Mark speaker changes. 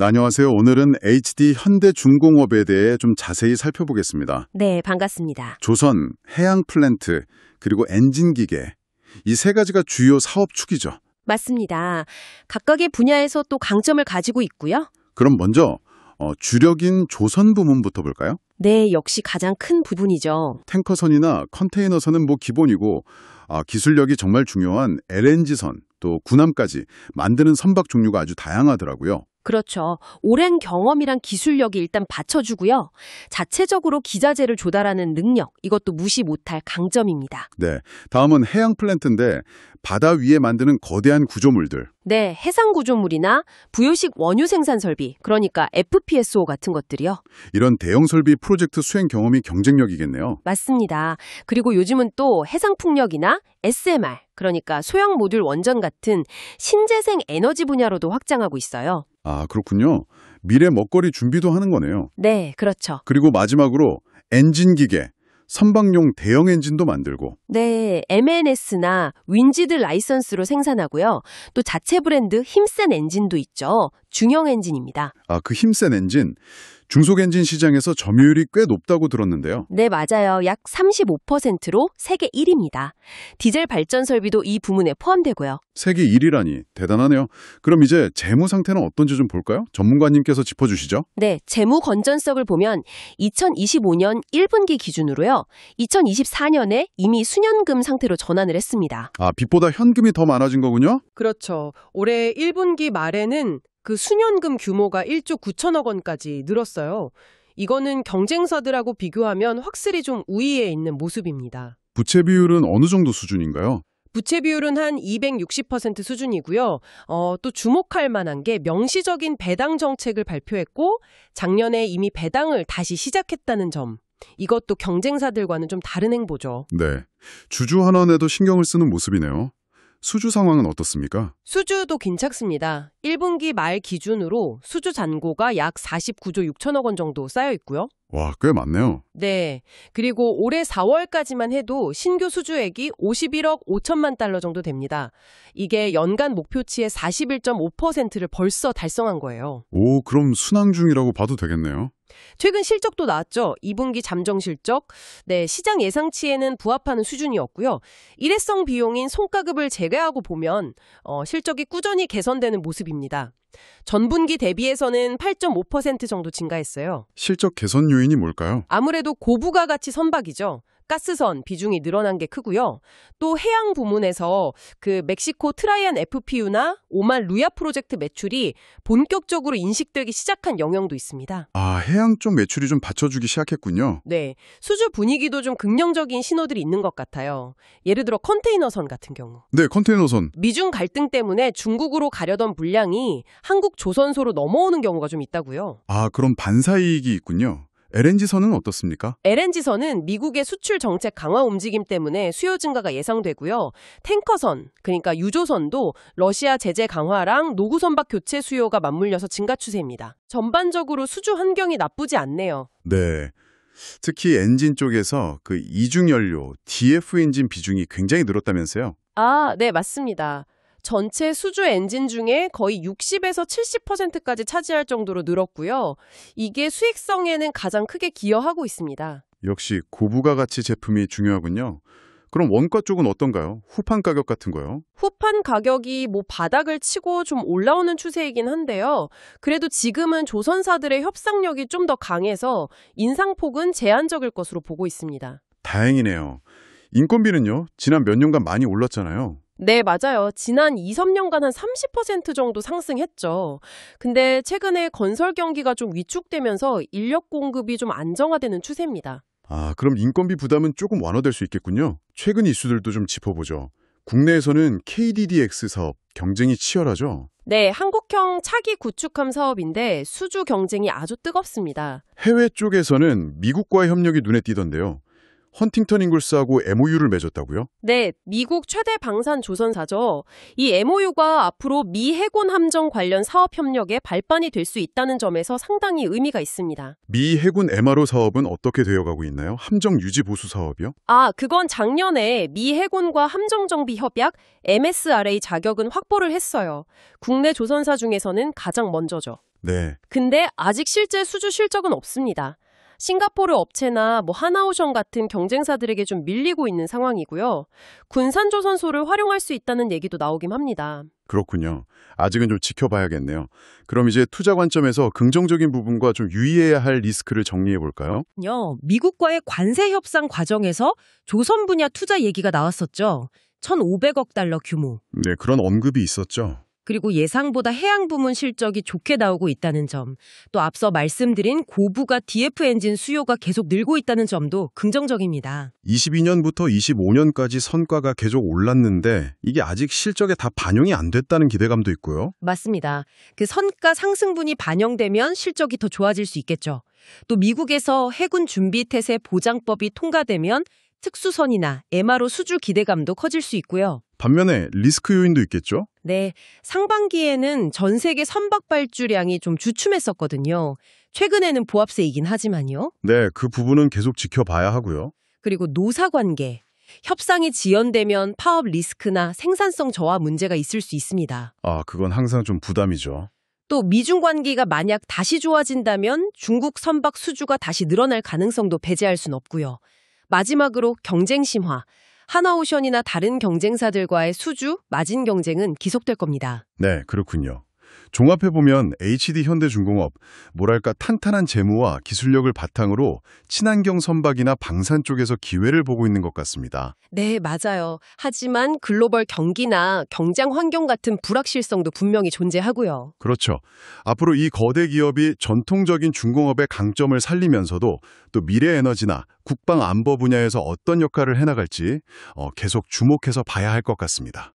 Speaker 1: 네, 안녕하세요. 오늘은 HD 현대중공업에 대해 좀 자세히 살펴보겠습니다.
Speaker 2: 네, 반갑습니다.
Speaker 1: 조선, 해양 플랜트, 그리고 엔진 기계. 이 세 가지가 주요 사업 축이죠.
Speaker 2: 맞습니다. 각각의 분야에서 또 강점을 가지고 있고요.
Speaker 1: 그럼 먼저 주력인 조선 부문부터 볼까요?
Speaker 2: 네, 역시 가장 큰 부분이죠.
Speaker 1: 탱커선이나 컨테이너선은 뭐 기본이고 기술력이 정말 중요한 LNG선, 또 군함까지 만드는 선박 종류가 아주 다양하더라고요.
Speaker 2: 그렇죠. 오랜 경험이랑 기술력이 일단 받쳐주고요. 자체적으로 기자재를 조달하는 능력, 이것도 무시 못할 강점입니다.
Speaker 1: 네, 다음은 해양 플랜트인데 바다 위에 만드는 거대한 구조물들.
Speaker 2: 네, 해상 구조물이나 부요식 원유 생산 설비, 그러니까 FPSO 같은 것들이요.
Speaker 1: 이런 대형 설비 프로젝트 수행 경험이 경쟁력이겠네요.
Speaker 2: 맞습니다. 그리고 요즘은 또 해상풍력이나 SMR, 그러니까 소형 모듈 원전 같은 신재생 에너지 분야로도 확장하고 있어요.
Speaker 1: 아, 그렇군요. 미래 먹거리 준비도 하는 거네요.
Speaker 2: 네, 그렇죠.
Speaker 1: 그리고 마지막으로 엔진 기계, 선박용 대형 엔진도 만들고.
Speaker 2: 네, MNS나 윈지드 라이선스로 생산하고요. 또 자체 브랜드 힘센 엔진도 있죠. 중형 엔진입니다.
Speaker 1: 아, 그 힘센 엔진. 중속 엔진 시장에서 점유율이 꽤 높다고 들었는데요.
Speaker 2: 네, 맞아요. 약 35%로 세계 1위입니다. 디젤 발전 설비도 이 부문에 포함되고요.
Speaker 1: 세계 1위라니 대단하네요. 그럼 이제 재무 상태는 어떤지 좀 볼까요? 전문가님께서 짚어주시죠.
Speaker 2: 네, 재무 건전성을 보면 2025년 1분기 기준으로요. 2024년에 이미 수년금 상태로 전환을 했습니다.
Speaker 1: 아, 빚보다 현금이 더 많아진 거군요?
Speaker 3: 그렇죠. 올해 1분기 말에는 그 수년금 규모가 1조 9천억 원까지 늘었어요. 이거는 경쟁사들하고 비교하면 확실히 좀 우위에 있는 모습입니다.
Speaker 1: 부채 비율은 어느 정도 수준인가요?
Speaker 3: 부채 비율은 한 260% 수준이고요. 또 주목할 만한 게 명시적인 배당 정책을 발표했고 작년에 이미 배당을 다시 시작했다는 점. 이것도 경쟁사들과는 좀 다른 행보죠.
Speaker 1: 네. 주주 환원에도 신경을 쓰는 모습이네요. 수주 상황은 어떻습니까?
Speaker 3: 수주도 괜찮습니다. 1분기 말 기준으로 수주 잔고가 약 49조 6천억 원 정도 쌓여 있고요.
Speaker 1: 와, 꽤 많네요.
Speaker 3: 네. 그리고 올해 4월까지만 해도 신규 수주액이 51억 5천만 달러 정도 됩니다. 이게 연간 목표치의 41.5%를 벌써 달성한 거예요.
Speaker 1: 오, 그럼 순항 중이라고 봐도 되겠네요.
Speaker 3: 최근 실적도 나왔죠. 2분기 잠정 실적. 네, 시장 예상치에는 부합하는 수준이었고요. 일회성 비용인 손가급을 제외하고 보면 실적이 꾸준히 개선되는 모습입니다. 전분기 대비해서는 8.5% 정도 증가했어요.
Speaker 1: 실적 개선 요인이 뭘까요?
Speaker 3: 아무래도 고부가가치 선박이죠. 가스선 비중이 늘어난 게 크고요. 또 해양 부문에서 그 멕시코 트라이안 FPU나 오만 루야 프로젝트 매출이 본격적으로 인식되기 시작한 영향도 있습니다.
Speaker 1: 아, 해양 쪽 매출이 좀 받쳐주기 시작했군요.
Speaker 3: 네, 수주 분위기도 좀 긍정적인 신호들이 있는 것 같아요. 예를 들어 컨테이너선 같은 경우.
Speaker 1: 네, 컨테이너선.
Speaker 3: 미중 갈등 때문에 중국으로 가려던 물량이 한국 조선소로 넘어오는 경우가 좀 있다고요.
Speaker 1: 아, 그럼 반사이익이 있군요. LNG선은 어떻습니까?
Speaker 3: LNG선은 미국의 수출 정책 강화 움직임 때문에 수요 증가가 예상되고요. 탱커선, 그러니까 유조선도 러시아 제재 강화랑 노구 선박 교체 수요가 맞물려서 증가 추세입니다. 전반적으로 수주 환경이 나쁘지 않네요.
Speaker 1: 네. 특히 엔진 쪽에서 그 이중연료, DF 엔진 비중이 굉장히 늘었다면서요?
Speaker 3: 아, 네, 맞습니다. 전체 수주 엔진 중에 거의 60에서 70%까지 차지할 정도로 늘었고요. 이게 수익성에는 가장 크게 기여하고 있습니다.
Speaker 1: 역시 고부가 가치 제품이 중요하군요. 그럼 원가 쪽은 어떤가요? 후판 가격 같은 거요?
Speaker 3: 후판 가격이 바닥을 치고 좀 올라오는 추세이긴 한데요. 그래도 지금은 조선사들의 협상력이 좀 더 강해서 인상폭은 제한적일 것으로 보고 있습니다.
Speaker 1: 다행이네요. 인건비는요? 지난 몇 년간 많이 올랐잖아요.
Speaker 3: 네, 맞아요. 지난 2, 3년간 한 30% 정도 상승했죠. 근데 최근에 건설 경기가 좀 위축되면서 인력 공급이 좀 안정화되는 추세입니다.
Speaker 1: 아, 그럼 인건비 부담은 조금 완화될 수 있겠군요. 최근 이슈들도 좀 짚어보죠. 국내에서는 KDDX 사업 경쟁이 치열하죠?
Speaker 3: 네, 한국형 차기 구축함 사업인데 수주 경쟁이 아주 뜨겁습니다.
Speaker 1: 해외 쪽에서는 미국과의 협력이 눈에 띄던데요. 헌팅턴 잉글스하고 MOU를 맺었다고요?
Speaker 3: 네, 미국 최대 방산 조선사죠. 이 MOU가 앞으로 미 해군 함정 관련 사업 협력에 발판이 될 수 있다는 점에서 상당히 의미가 있습니다.
Speaker 1: 미 해군 MRO 사업은 어떻게 되어가고 있나요? 함정 유지 보수 사업이요?
Speaker 3: 그건 작년에 미 해군과 함정정비 협약 MSRA 자격은 확보를 했어요. 국내 조선사 중에서는 가장 먼저죠.
Speaker 1: 네.
Speaker 2: 근데 아직 실제 수주 실적은 없습니다. 싱가포르 업체나 하나오션 같은 경쟁사들에게 좀 밀리고 있는 상황이고요. 군산조선소를 활용할 수 있다는 얘기도 나오긴 합니다.
Speaker 1: 그렇군요. 아직은 좀 지켜봐야겠네요. 그럼 이제 투자 관점에서 긍정적인 부분과 좀 유의해야 할 리스크를 정리해 볼까요?
Speaker 3: 미국과의 관세 협상 과정에서 조선 분야 투자 얘기가 나왔었죠. 1,500억 달러 규모.
Speaker 1: 네, 그런 언급이 있었죠.
Speaker 3: 그리고 예상보다 해양 부문 실적이 좋게 나오고 있다는 점, 또 앞서 말씀드린 고부가 DF 엔진 수요가 계속 늘고 있다는 점도 긍정적입니다.
Speaker 1: 22년부터 25년까지 선가가 계속 올랐는데 이게 아직 실적에 다 반영이 안 됐다는 기대감도 있고요.
Speaker 3: 맞습니다. 그 선가 상승분이 반영되면 실적이 더 좋아질 수 있겠죠. 또 미국에서 해군 준비 태세 보장법이 통과되면 특수선이나 MRO 수주 기대감도 커질 수 있고요.
Speaker 1: 반면에 리스크 요인도 있겠죠?
Speaker 3: 네, 상반기에는 전 세계 선박 발주량이 좀 주춤했었거든요. 최근에는 보합세이긴 하지만요.
Speaker 1: 네, 그 부분은 계속 지켜봐야 하고요.
Speaker 3: 그리고 노사관계. 협상이 지연되면 파업 리스크나 생산성 저하 문제가 있을 수 있습니다.
Speaker 1: 그건 항상 좀 부담이죠.
Speaker 3: 또 미중 관계가 만약 다시 좋아진다면 중국 선박 수주가 다시 늘어날 가능성도 배제할 순 없고요. 마지막으로 경쟁 심화. 하나오션이나 다른 경쟁사들과의 수주, 마진 경쟁은 계속될 겁니다.
Speaker 1: 네, 그렇군요. 종합해보면 HD 현대중공업, 탄탄한 재무와 기술력을 바탕으로 친환경 선박이나 방산 쪽에서 기회를 보고 있는 것 같습니다.
Speaker 3: 네, 맞아요. 하지만 글로벌 경기나 경쟁 환경 같은 불확실성도 분명히 존재하고요.
Speaker 1: 그렇죠. 앞으로 이 거대 기업이 전통적인 중공업의 강점을 살리면서도 또 미래 에너지나 국방 안보 분야에서 어떤 역할을 해나갈지 계속 주목해서 봐야 할 것 같습니다.